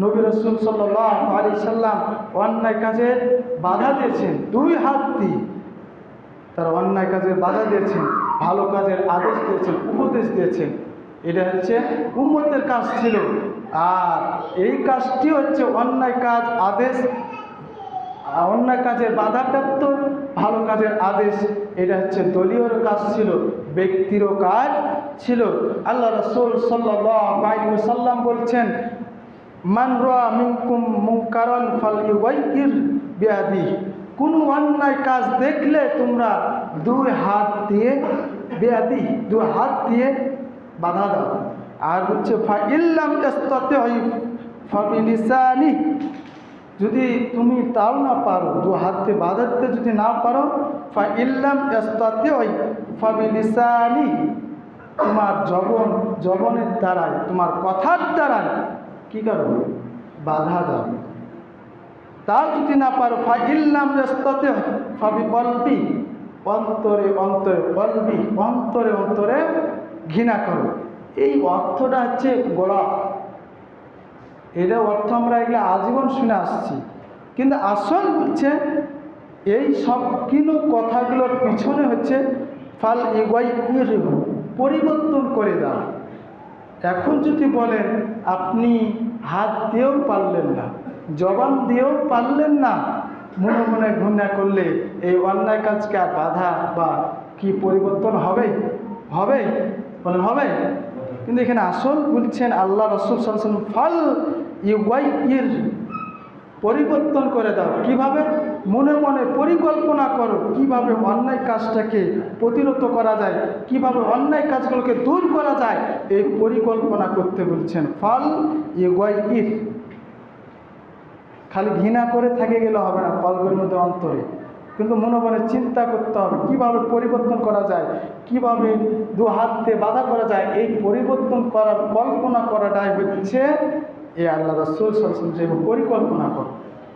নবী রাসূল সাল্লাল্লাহু আলাইহি সাল্লাম অন্যায় কাজে বাধা দিয়েছেন, দুই হাত দিয়ে তারা অন্যায় কাজে বাধা দিয়েছেন, ভালো কাজের আদেশ দিয়েছেন, উপদেশ দিয়েছেন। এটা হচ্ছে উম্মতের কাজ ছিল। আর এই কাজটি হচ্ছে অন্যায় কাজ আদেশ, অন্যায় কাজের বাধাপ্রাপ্ত, ভালো কাজের আদেশ, এটা হচ্ছে দলীয় কাজ ছিল, ব্যক্তিরও কাজ ছিল। আল্লাহ রাসূল সাল্লাল্লাহু আলাইহি ওয়াসাল্লাম বলছেন, মান রাআ মিনকুম মুনকারান ফালইউগাইয়ির বিয়াদিহি, কোনো অন্যায় কাজ দেখলে তোমরা দুই হাত দিয়ে, বিয়াদি দুই হাত দিয়ে বাধা দাও। আর হচ্ছে ফাইল্লাম ইস্তাতি ফাবিলিসানি, যদি তুমি তাও না পারো, দু হাতে বাধা দিতে যদি না পারো, ফাইল্লাম ইস্তাতি ফাবিলিসানি, তোমার জবনের দ্বারাই, তোমার কথার দ্বারাই কি করো, বাধা দাও। তাও যদি না পারো, ফাইল্লাম ইস্তাতি ফাবিকলবি, অন্তরে অন্তরে, কলবি অন্তরে অন্তরে ঘৃণা করো। এই অর্থটা হচ্ছে গোড়া, এটা অর্থ আমরা এগুলো আজীবন শুনে আসছি, কিন্তু আসল হচ্ছে এই সব কিনো কথাগুলোর পিছনে হচ্ছে ফাল ইগাই, পরিবর্তন করে দাও। এখন যদি বলেন আপনি হাত দিয়েও পারলেন না, জবান দিয়েও পারলেন না, মনে মনে ঘৃণা করলে এই অন্যায় কাজকে আর বাধা বা কি পরিবর্তন হবে? হবে? বলেন হবে? কিন্তু এখানে আসল বলছেন আল্লাহ রাসূল সাল্লাল্লাহু আলাইহি ওয়াসাল্লাম, ফাল ইউগাইয়ির, পরিবর্তন করে দাও। কিভাবে? মনে মনে পরিকল্পনা করো কিভাবে অন্যায় কাজটাকে প্রতিরোধ করা যায়, কিভাবে অন্যায় কাজগুলোকে দূর করা যায়, এই পরিকল্পনা করতে বলছেন। ফাল ইউগাইয়ির, খালি ঘৃণা করে থেকে গেলে হবে না, কলবের মধ্যে অন্তরে, কিন্তু মনে মনে চিন্তা করতে হবে কিভাবে পরিবর্তন করা যায়, কিভাবে দু হাত দিয়ে বাধা করা যায়। এই পরিবর্তন করার কল্পনা করাটাই হচ্ছে এই আল্লাহ রাসূল সাল্লাল্লাহু আলাইহি ওয়াসাল্লাম যে পরিকল্পনা করো।